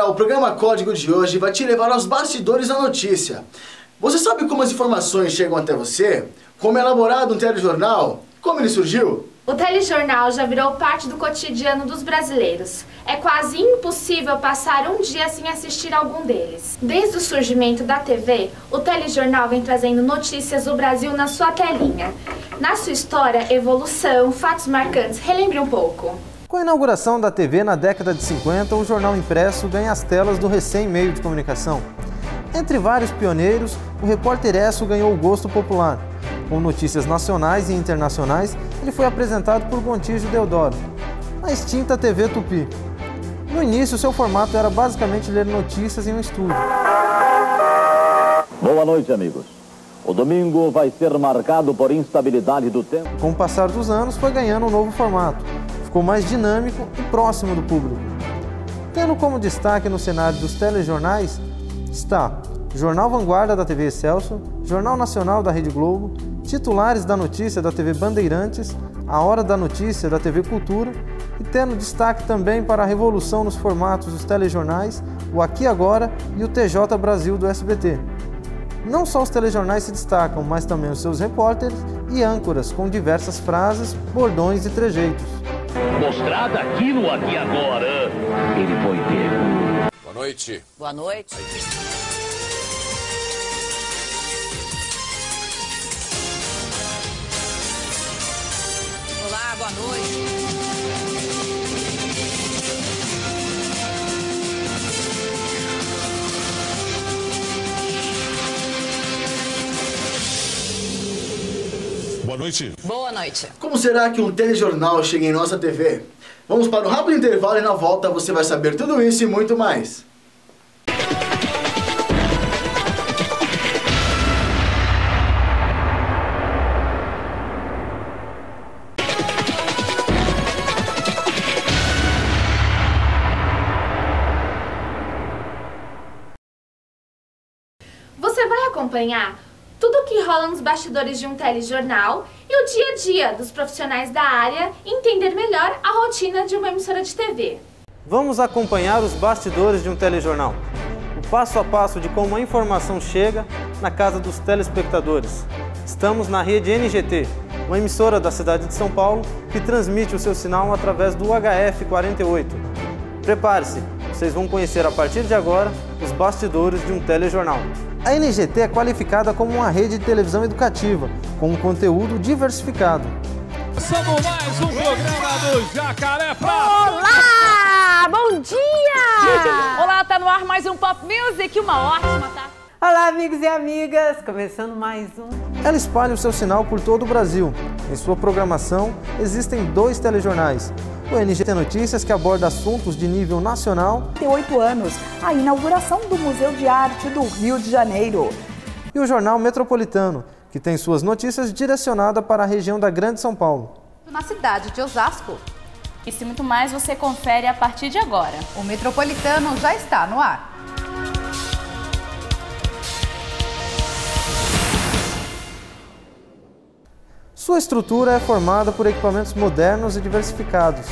o programa Código de hoje vai te levar aos bastidores da notícia. Você sabe como as informações chegam até você? Como é elaborado um telejornal? Como ele surgiu? O telejornal já virou parte do cotidiano dos brasileiros. É quase impossível passar um dia sem assistir algum deles. Desde o surgimento da TV, o telejornal vem trazendo notícias do Brasil na sua telinha. Na sua história, evolução, fatos marcantes. Relembre um pouco. Com a inauguração da TV na década de 50, o jornal impresso ganha as telas do recém-meio de comunicação. Entre vários pioneiros, o repórter Esso ganhou o gosto popular. Com notícias nacionais e internacionais, ele foi apresentado por Gontijo Deodoro, na extinta TV Tupi. No início, seu formato era basicamente ler notícias em um estúdio. Boa noite, amigos. O domingo vai ser marcado por instabilidade do tempo. Com o passar dos anos, foi ganhando um novo formato. Ficou mais dinâmico e próximo do público. Tendo como destaque no cenário dos telejornais, está Jornal Vanguarda da TV Excelsior, Jornal Nacional da Rede Globo, Titulares da Notícia da TV Bandeirantes, A Hora da Notícia da TV Cultura e tendo destaque também para a revolução nos formatos dos telejornais, o Aqui Agora e o TJ Brasil do SBT. Não só os telejornais se destacam, mas também os seus repórteres e âncoras com diversas frases, bordões e trejeitos. Mostrada aqui no Aqui Agora, ele foi pego. Boa noite. Boa noite. Olá, boa noite. Boa noite. Boa noite. Como será que um telejornal chega em nossa TV? Vamos para um rápido intervalo e na volta você vai saber tudo isso e muito mais. Você vai acompanhar tudo o que rola nos bastidores de um telejornal e o dia a dia dos profissionais da área e entender melhor a rotina de uma emissora de TV. Vamos acompanhar os bastidores de um telejornal. O passo a passo de como a informação chega na casa dos telespectadores. Estamos na rede NGT, uma emissora da cidade de São Paulo que transmite o seu sinal através do HF48. Prepare-se, vocês vão conhecer a partir de agora os bastidores de um telejornal. A NGT é qualificada como uma rede de televisão educativa, com um conteúdo diversificado. Começando mais um programa do Jacaré Prato. Olá, bom dia! Olá, tá no ar mais um Pop Music, uma ótima tarde. Olá, amigos e amigas, começando mais um. Ela espalha o seu sinal por todo o Brasil. Em sua programação, existem 2 telejornais. O NGT Notícias, que aborda assuntos de nível nacional. Tem 8 anos, a inauguração do Museu de Arte do Rio de Janeiro. E o Jornal Metropolitano, que tem suas notícias direcionadas para a região da Grande São Paulo. Na cidade de Osasco. Isso e muito mais você confere a partir de agora. O Metropolitano já está no ar. Sua estrutura é formada por equipamentos modernos e diversificados.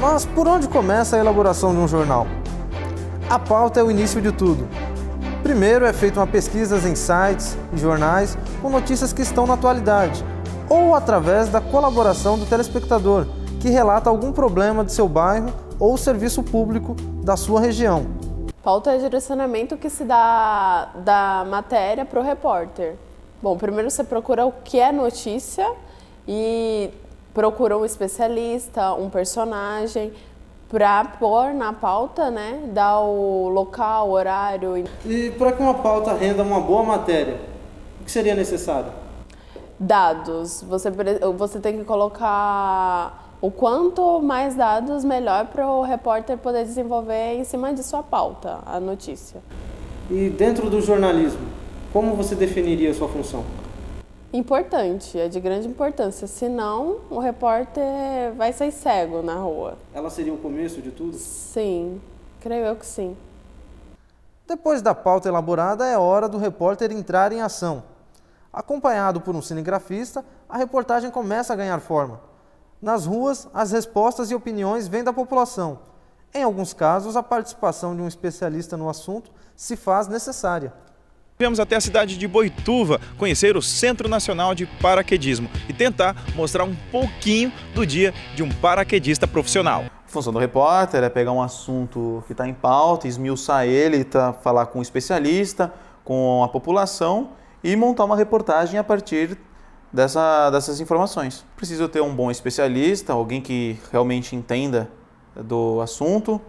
Mas por onde começa a elaboração de um jornal? A pauta é o início de tudo. Primeiro é feita uma pesquisa em sites e jornais com notícias que estão na atualidade, ou através da colaboração do telespectador, que relata algum problema de seu bairro ou serviço público da sua região. Pauta é direcionamento que se dá da matéria para o repórter. Bom, primeiro você procura o que é notícia e procura um especialista, um personagem, para pôr na pauta, né, dar o local, o horário. E para que uma pauta renda uma boa matéria, o que seria necessário? Dados. Você tem que colocar o quanto mais dados, melhor para o repórter poder desenvolver em cima de sua pauta, a notícia. E dentro do jornalismo, como você definiria a sua função? Importante, é de grande importância. Senão, o repórter vai sair cego na rua. Ela seria o começo de tudo? Sim, creio eu que sim. Depois da pauta elaborada, é hora do repórter entrar em ação. Acompanhado por um cinegrafista, a reportagem começa a ganhar forma. Nas ruas, as respostas e opiniões vêm da população. Em alguns casos, a participação de um especialista no assunto se faz necessária. Viemos até a cidade de Boituva conhecer o Centro Nacional de Paraquedismo e tentar mostrar um pouquinho do dia de um paraquedista profissional. A função do repórter é pegar um assunto que está em pauta, esmiuçar ele, falar com um especialista, com a população e montar uma reportagem a partir dessas informações. Preciso ter um bom especialista, alguém que realmente entenda do assunto,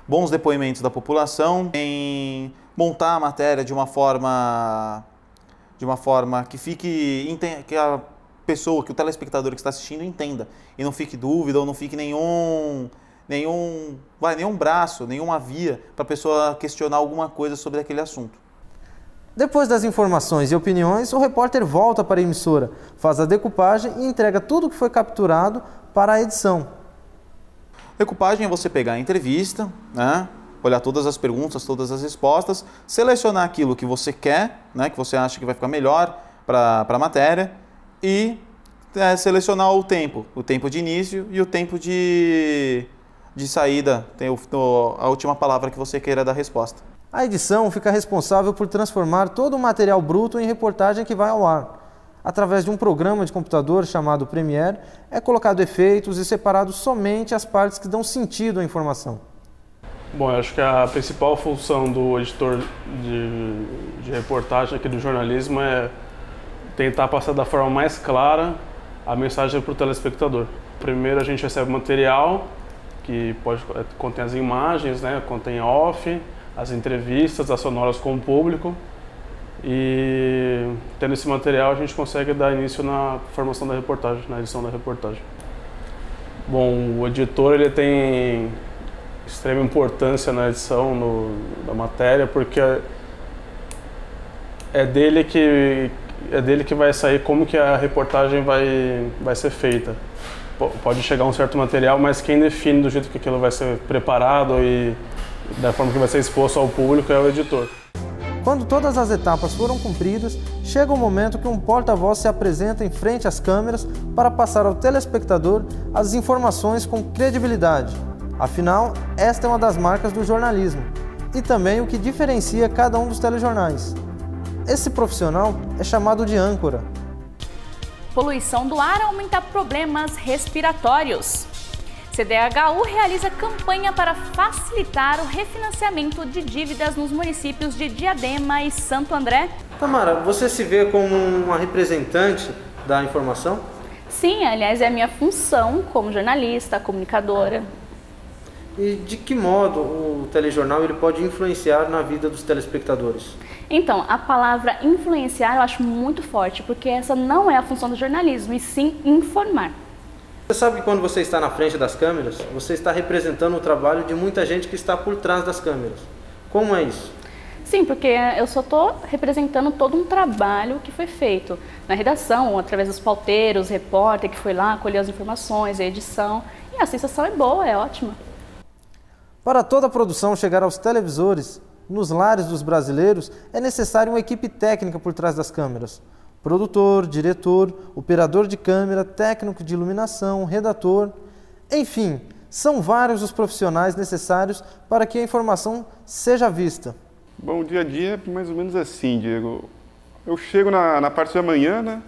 bons depoimentos da população, em montar a matéria de uma forma que a pessoa, que o telespectador que está assistindo entenda e não fique dúvida ou não fique nenhum braço, nenhuma via para a pessoa questionar alguma coisa sobre aquele assunto. Depois das informações e opiniões, o repórter volta para a emissora, faz a decupagem e entrega tudo o que foi capturado para a edição. Decupagem é você pegar a entrevista, né? Olhar todas as perguntas, todas as respostas, selecionar aquilo que você quer, né? Que você acha que vai ficar melhor para a matéria e selecionar o tempo de início e o tempo de saída, tem a última palavra que você queira dar resposta. A edição fica responsável por transformar todo o material bruto em reportagem que vai ao ar. Através de um programa de computador chamado Premiere, é colocado efeitos e separado somente as partes que dão sentido à informação. Bom, eu acho que a principal função do editor de reportagem aqui do jornalismo é tentar passar da forma mais clara a mensagem para o telespectador. Primeiro a gente recebe material que contém as imagens, né, contém off, as entrevistas, as sonoras com o público, e tendo esse material a gente consegue dar início na formação da reportagem, na edição da reportagem. Bom, o editor ele tem extrema importância na edição da matéria, porque é dele que vai sair como que a reportagem vai ser feita. Pode chegar um certo material, mas quem define do jeito que aquilo vai ser preparado e da forma que vai ser exposto ao público é o editor. Quando todas as etapas foram cumpridas, chega o momento que um porta-voz se apresenta em frente às câmeras para passar ao telespectador as informações com credibilidade. Afinal, esta é uma das marcas do jornalismo e também o que diferencia cada um dos telejornais. Esse profissional é chamado de âncora. Poluição do ar aumenta problemas respiratórios. CDHU realiza campanha para facilitar o refinanciamento de dívidas nos municípios de Diadema e Santo André. Tamara, você se vê como uma representante da informação? Sim, aliás, é a minha função como jornalista, comunicadora. E de que modo o telejornal ele pode influenciar na vida dos telespectadores? Então, a palavra influenciar eu acho muito forte, porque essa não é a função do jornalismo, e sim informar. Você sabe que quando você está na frente das câmeras, você está representando o trabalho de muita gente que está por trás das câmeras. Como é isso? Sim, porque eu só estou representando todo um trabalho que foi feito na redação, através dos pauteiros, repórter que foi lá, colheu as informações, a edição. E a sensação é boa, é ótima. Para toda a produção chegar aos televisores, nos lares dos brasileiros, é necessária uma equipe técnica por trás das câmeras. Produtor, diretor, operador de câmera, técnico de iluminação, redator, enfim, são vários os profissionais necessários para que a informação seja vista. Bom, o dia a dia é mais ou menos assim, Diego. Eu chego na parte da manhã, né?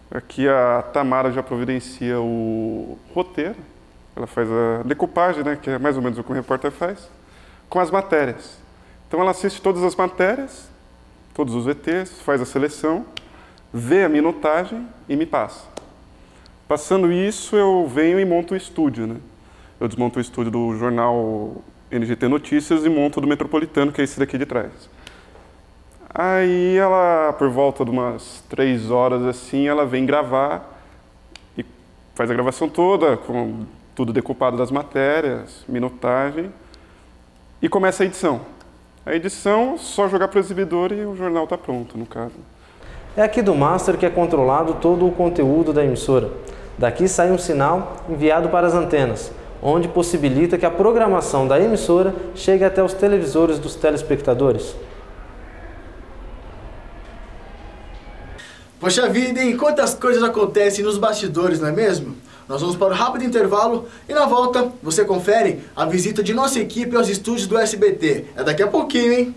Aqui a Tamara já providencia o roteiro, ela faz a decupagem, né? Que é mais ou menos o que o repórter faz, com as matérias. Então ela assiste todas as matérias, todos os VTs, faz a seleção, vê a minutagem e me passa. Passando isso, eu venho e monto o estúdio, né? Eu desmonto o estúdio do jornal NGT Notícias e monto do Metropolitano, que é esse daqui de trás. Aí ela, por volta de umas 3 horas assim, ela vem gravar e faz a gravação toda, com tudo decupado das matérias, minutagem, e começa a edição. A edição, só jogar para o exibidor e o jornal está pronto, no caso. É aqui do Master que é controlado todo o conteúdo da emissora. Daqui sai um sinal enviado para as antenas, onde possibilita que a programação da emissora chegue até os televisores dos telespectadores. Poxa vida, hein? Quantas coisas acontecem nos bastidores, não é mesmo? Nós vamos para um rápido intervalo e na volta você confere a visita de nossa equipe aos estúdios do SBT. É daqui a pouquinho, hein?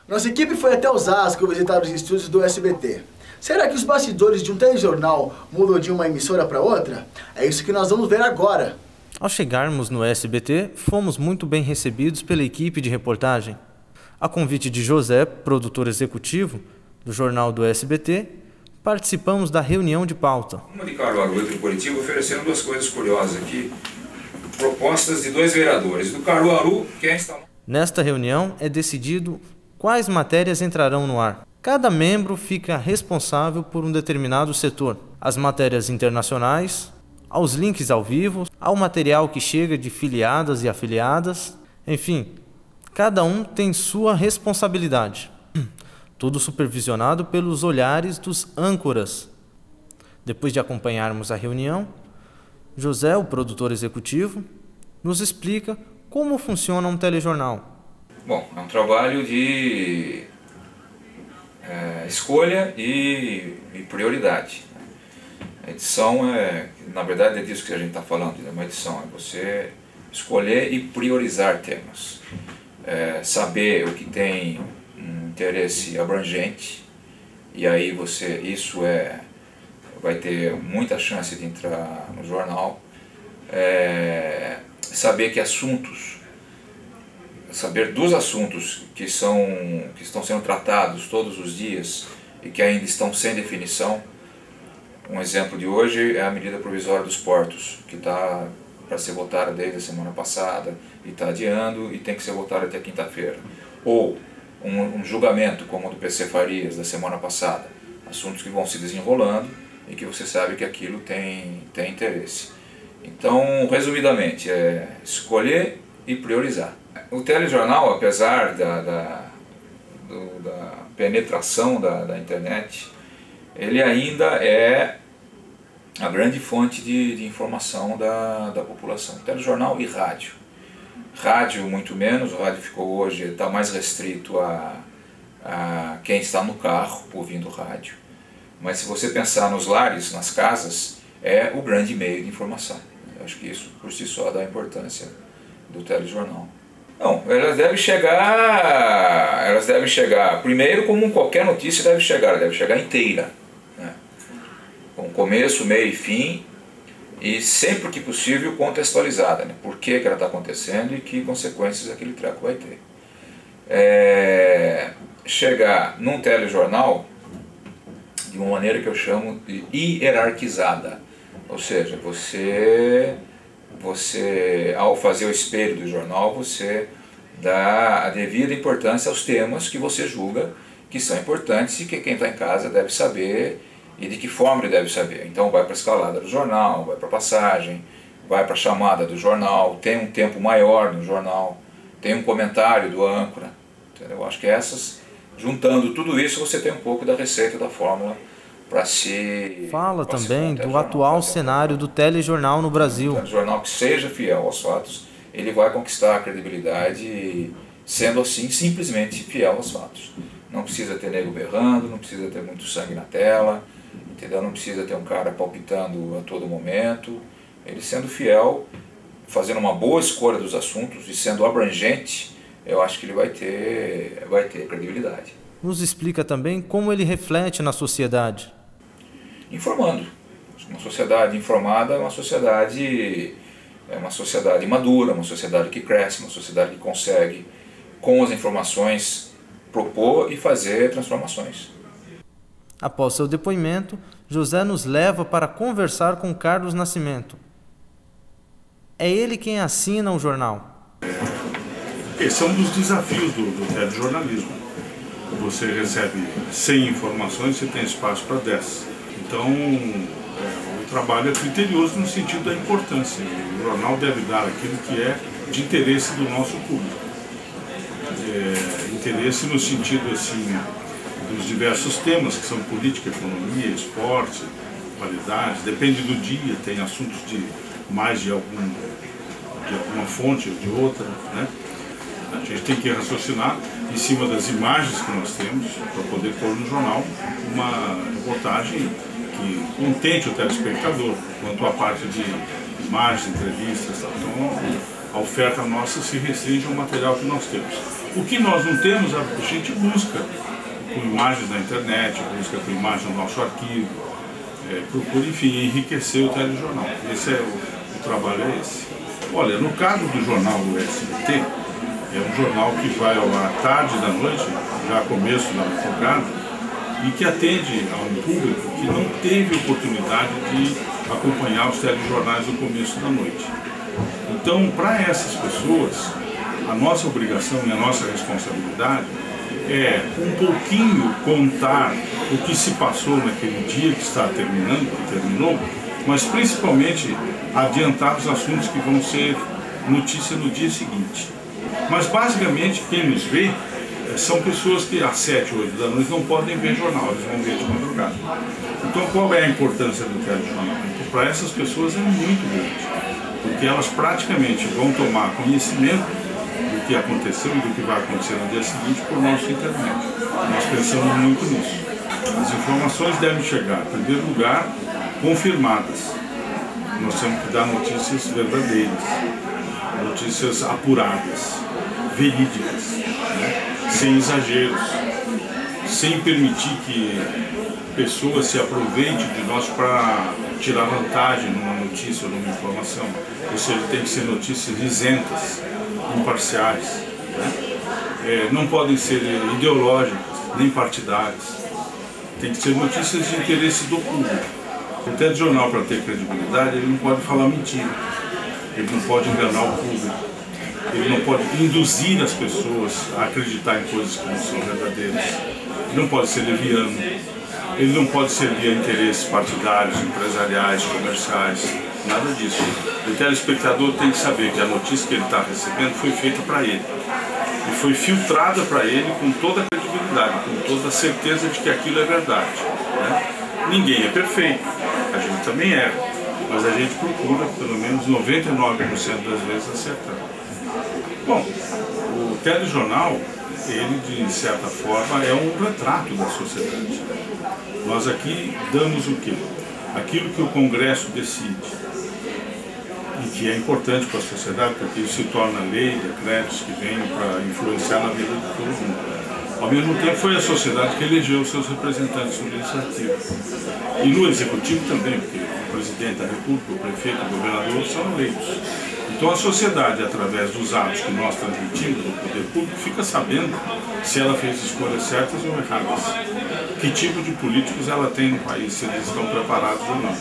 Nossa equipe foi até Osasco visitar os estúdios do SBT. Será que os bastidores de um telejornal mudam de uma emissora para outra? É isso que nós vamos ver agora. Ao chegarmos no SBT, fomos muito bem recebidos pela equipe de reportagem. A convite de José, produtor executivo do jornal do SBT, participamos da reunião de pauta. Uma de Caruaru e do Curitiba ofereceram duas coisas curiosas aqui. Propostas de dois vereadores. Do Caruaru, que é instalado. Nesta reunião é decidido quais matérias entrarão no ar. Cada membro fica responsável por um determinado setor. As matérias internacionais, aos links ao vivo, ao material que chega de filiadas e afiliadas, enfim, cada um tem sua responsabilidade. Tudo supervisionado pelos olhares dos âncoras. Depois de acompanharmos a reunião, José, o produtor executivo, nos explica como funciona um telejornal. Bom, é um trabalho de escolha e prioridade. A edição na verdade é disso que a gente está falando, é uma edição, é você escolher e priorizar temas. Saber o que tem um interesse abrangente, e aí isso vai ter muita chance de entrar no jornal. Saber dos assuntos que estão sendo tratados todos os dias e que ainda estão sem definição. Um exemplo de hoje é a medida provisória dos portos, que está para ser votada desde a semana passada e está adiando e tem que ser votada até quinta-feira. Ou um julgamento como o do PC Farias da semana passada. Assuntos que vão se desenrolando e que você sabe que aquilo tem interesse. Então, resumidamente, é escolher e priorizar. O telejornal, apesar da penetração da internet, ele ainda é a grande fonte de informação da população. Telejornal e rádio. Rádio muito menos, o rádio está mais restrito a quem está no carro ouvindo rádio. Mas se você pensar nos lares, nas casas, é o grande meio de informação. Eu acho que isso por si só dá importância do telejornal. Não, elas devem chegar primeiro como qualquer notícia deve chegar inteira, né? Com começo, meio e fim, e sempre que possível contextualizada, né? Por que ela está acontecendo e que consequências aquele treco vai ter. Chegar num telejornal de uma maneira que eu chamo de hierarquizada, ou seja, você ao fazer o espelho do jornal, você dá a devida importância aos temas que você julga que são importantes e que quem está em casa deve saber e de que forma ele deve saber. Então vai para a escalada do jornal, vai para a passagem, vai para a chamada do jornal, tem um tempo maior no jornal, tem um comentário do âncora. Entendeu? Eu acho que juntando tudo isso, você tem um pouco da receita, da fórmula para se... Fala também do atual cenário do telejornal no Brasil. Um telejornal que seja fiel aos fatos, ele vai conquistar a credibilidade, sendo assim simplesmente fiel aos fatos. Não precisa ter nego berrando, não precisa ter muito sangue na tela, entendeu? Não precisa ter um cara palpitando a todo momento. Ele sendo fiel, fazendo uma boa escolha dos assuntos e sendo abrangente, eu acho que ele vai ter credibilidade. Nos explica também como ele reflete na sociedade. Informando. Uma sociedade informada é uma sociedade madura, uma sociedade que cresce, uma sociedade que consegue, com as informações, propor e fazer transformações. Após seu depoimento, José nos leva para conversar com Carlos Nascimento. É ele quem assina o jornal. Esse é um dos desafios do telejornalismo. você recebe 100 informações, você tem espaço para 10. Então, o trabalho é criterioso no sentido da importância. O jornal deve dar aquilo que é de interesse do nosso público. Interesse no sentido assim, dos diversos temas, que são política, economia, esporte, qualidade, depende do dia, tem assuntos de mais de alguma fonte ou de outra, né? A gente tem que raciocinar em cima das imagens que nós temos para poder pôr no jornal uma reportagem que contente o telespectador, quanto à parte de imagens, entrevistas, tal. Então a oferta nossa se restringe ao material que nós temos. O que nós não temos, a gente busca com imagens na internet, busca com imagens no nosso arquivo, procura, enfim, enriquecer o telejornal. Esse é o trabalho, é esse. Olha, no caso do jornal do SBT, é um jornal que vai ao ar tarde da noite, já começo da madrugada, e que atende a um público que não teve oportunidade de acompanhar os telejornais no começo da noite. Então, para essas pessoas, a nossa obrigação e a nossa responsabilidade é um pouquinho contar o que se passou naquele dia que está terminando, que terminou, mas principalmente adiantar os assuntos que vão ser notícia no dia seguinte. Mas basicamente quem nos vê são pessoas que às 7, 8 da noite não podem ver jornal, eles vão ver de madrugada. Então qual é a importância do telejornal? Para essas pessoas é muito grande, porque elas praticamente vão tomar conhecimento do que aconteceu e do que vai acontecer no dia seguinte por nosso internet. Nós pensamos muito nisso. As informações devem chegar, em primeiro lugar, confirmadas. Nós temos que dar notícias verdadeiras, notícias apuradas, verídicas, né? Sem exageros, sem permitir que pessoas se aproveitem de nós para tirar vantagem numa notícia ou numa informação. Ou seja, tem que ser notícias isentas, imparciais, né? Não podem ser ideológicas, nem partidárias. Tem que ser notícias de interesse do público. O telejornal, para ter credibilidade, ele não pode falar mentira, ele não pode enganar o público, ele não pode induzir as pessoas a acreditar em coisas que não são verdadeiras, ele não pode ser leviano, ele não pode servir a interesses partidários, empresariais, comerciais, nada disso. O telespectador tem que saber que a notícia que ele está recebendo foi feita para ele e foi filtrada para ele com toda a credibilidade, com toda a certeza de que aquilo é verdade, né? Ninguém é perfeito, a gente também erra, mas a gente procura pelo menos 99% das vezes acertar. Bom, o telejornal, ele de certa forma é um retrato da sociedade. Nós aqui damos o quê? Aquilo que o Congresso decide e que é importante para a sociedade, porque isso se torna lei, decretos que vêm para influenciar na vida de todo mundo. Ao mesmo tempo, foi a sociedade que elegeu os seus representantes no Legislativo. E no Executivo também, porque o presidente da República, o prefeito, o governador são eleitos. Então a sociedade, através dos atos que nós transmitimos do poder público, fica sabendo se ela fez escolhas certas ou erradas. Que tipo de políticos ela tem no país, se eles estão preparados ou não.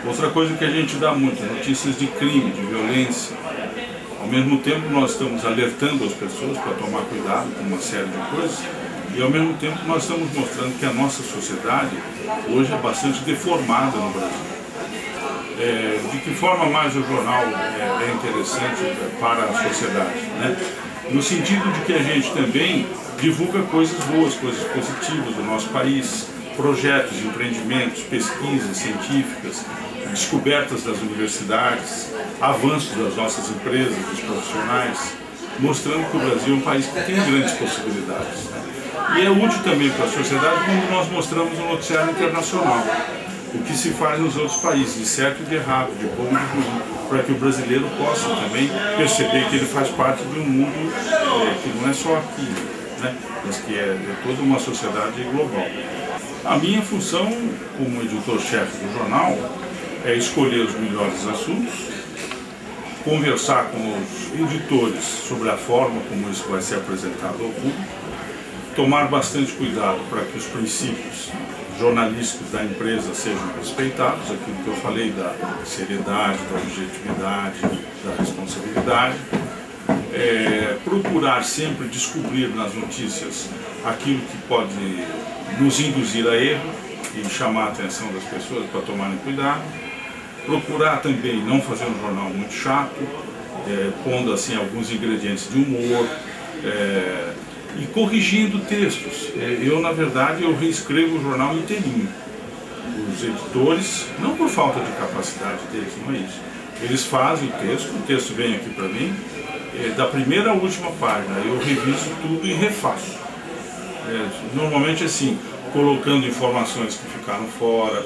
Outra coisa que a gente dá muito, notícias de crime, de violência. Ao mesmo tempo nós estamos alertando as pessoas para tomar cuidado com uma série de coisas e ao mesmo tempo nós estamos mostrando que a nossa sociedade hoje é bastante deformada no Brasil. De que forma mais o jornal é interessante para a sociedade, né? No sentido de que a gente também divulga coisas boas, coisas positivas do nosso país, projetos, empreendimentos, pesquisas científicas, descobertas das universidades, avanços das nossas empresas, dos profissionais, mostrando que o Brasil é um país que tem grandes possibilidades. E é útil também para a sociedade quando nós mostramos um noticiário internacional, o que se faz nos outros países, de certo e de errado, de bom e de ruim, para que o brasileiro possa também perceber que ele faz parte de um mundo que não é só aqui, né, mas que é toda uma sociedade global. A minha função como editor-chefe do jornal é escolher os melhores assuntos, conversar com os editores sobre a forma como isso vai ser apresentado ao público, tomar bastante cuidado para que os princípios jornalísticos da empresa sejam respeitados, aquilo que eu falei da seriedade, da objetividade, da responsabilidade, procurar sempre descobrir nas notícias aquilo que pode nos induzir a erro e chamar a atenção das pessoas para tomarem cuidado. Procurar também não fazer um jornal muito chato, pondo assim alguns ingredientes de humor e corrigindo textos. Eu, na verdade, eu reescrevo o jornal inteirinho. Os editores, não por falta de capacidade deles, não é isso. Eles fazem o texto vem aqui para mim, da primeira à última página, eu reviso tudo e refaço. Normalmente assim, colocando informações que ficaram fora,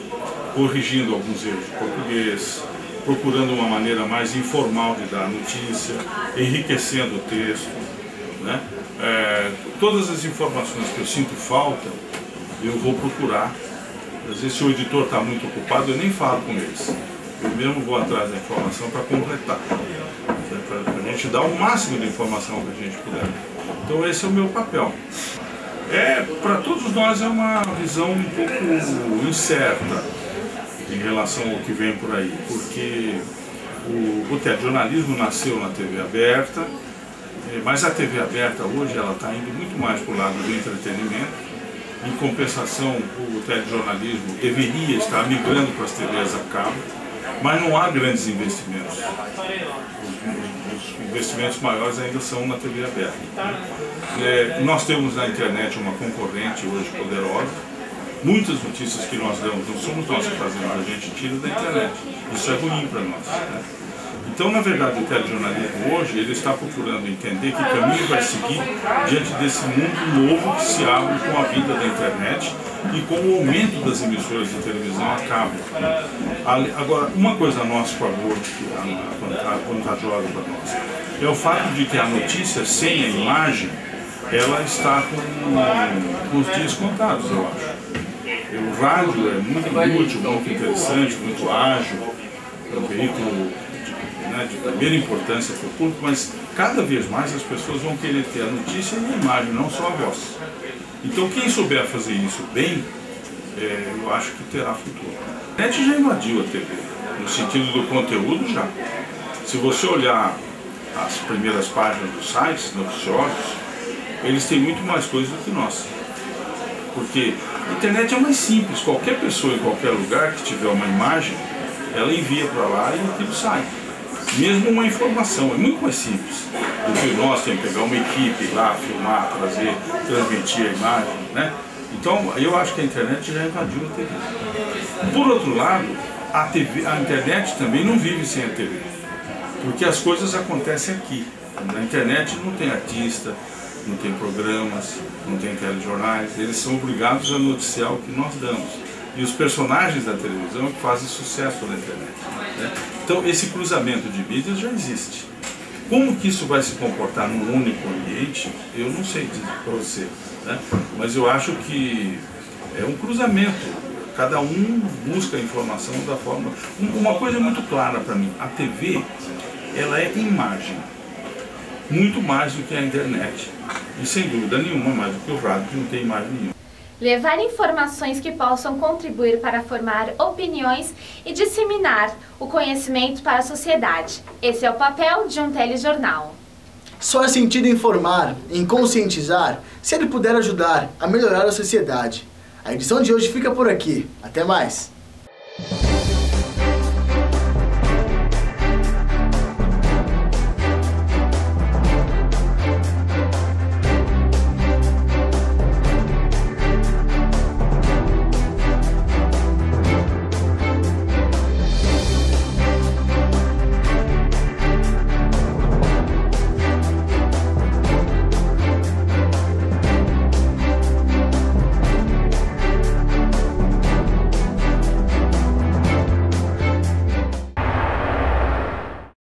corrigindo alguns erros de português, procurando uma maneira mais informal de dar a notícia, enriquecendo o texto, né? Todas as informações que eu sinto falta, eu vou procurar. Às vezes, se o editor está muito ocupado, eu nem falo com eles. Eu mesmo vou atrás da informação para completar, para a gente dar o máximo de informação que a gente puder. Então esse é o meu papel. Para todos nós é uma visão um pouco incerta em relação ao que vem por aí, porque o telejornalismo nasceu na TV aberta, mas a TV aberta hoje ela está indo muito mais para o lado do entretenimento. Em compensação, o telejornalismo deveria estar migrando para as TVs a cabo, mas não há grandes investimentos. Os investimentos maiores ainda são na TV aberta. Nós temos na internet uma concorrente hoje poderosa. Muitas notícias que nós damos não somos nós que fazemos, a gente tira da internet. Isso é ruim para nós, né? Então, na verdade, o telejornalismo hoje ele está procurando entender que caminho vai seguir diante desse mundo novo que se abre com a vida da internet e com o aumento das emissoras de televisão a cabo. Agora, uma coisa a nosso favor, que é vantajosa para nós, é o fato de que a notícia sem a imagem, ela está com os dias contados, eu acho. O rádio é muito útil, muito interessante, muito ágil, é um veículo de primeira importância para o público, mas cada vez mais as pessoas vão querer ter a notícia e a imagem, não só a voz. Então quem souber fazer isso bem, eu acho que terá futuro. A internet já invadiu a TV, no sentido do conteúdo já. Se você olhar as primeiras páginas dos sites noticiosos, eles têm muito mais coisa do que nós. Porque a internet é mais simples, qualquer pessoa em qualquer lugar que tiver uma imagem, ela envia para lá e aquilo sai. Mesmo uma informação, é muito mais simples do que nós temos que pegar uma equipe lá, filmar, trazer, transmitir a imagem, né? Então, eu acho que a internet já invadiu a TV. Por outro lado, a internet também não vive sem a TV, porque as coisas acontecem aqui. Na internet não tem artista, não tem programas, não tem telejornais, eles são obrigados a noticiar o que nós damos. E os personagens da televisão que fazem sucesso na internet, né? Então esse cruzamento de mídias já existe. Como que isso vai se comportar num único ambiente, eu não sei dizer para você, né? Mas eu acho que é um cruzamento. Cada um busca a informação da forma... Uma coisa é muito clara para mim, a TV, ela é imagem, muito mais do que a internet. E sem dúvida nenhuma, mais do que o rádio, que não tem imagem nenhuma. Levar informações que possam contribuir para formar opiniões e disseminar o conhecimento para a sociedade. Esse é o papel de um telejornal. Só é sentido informar, em conscientizar, se ele puder ajudar a melhorar a sociedade. A edição de hoje fica por aqui. Até mais!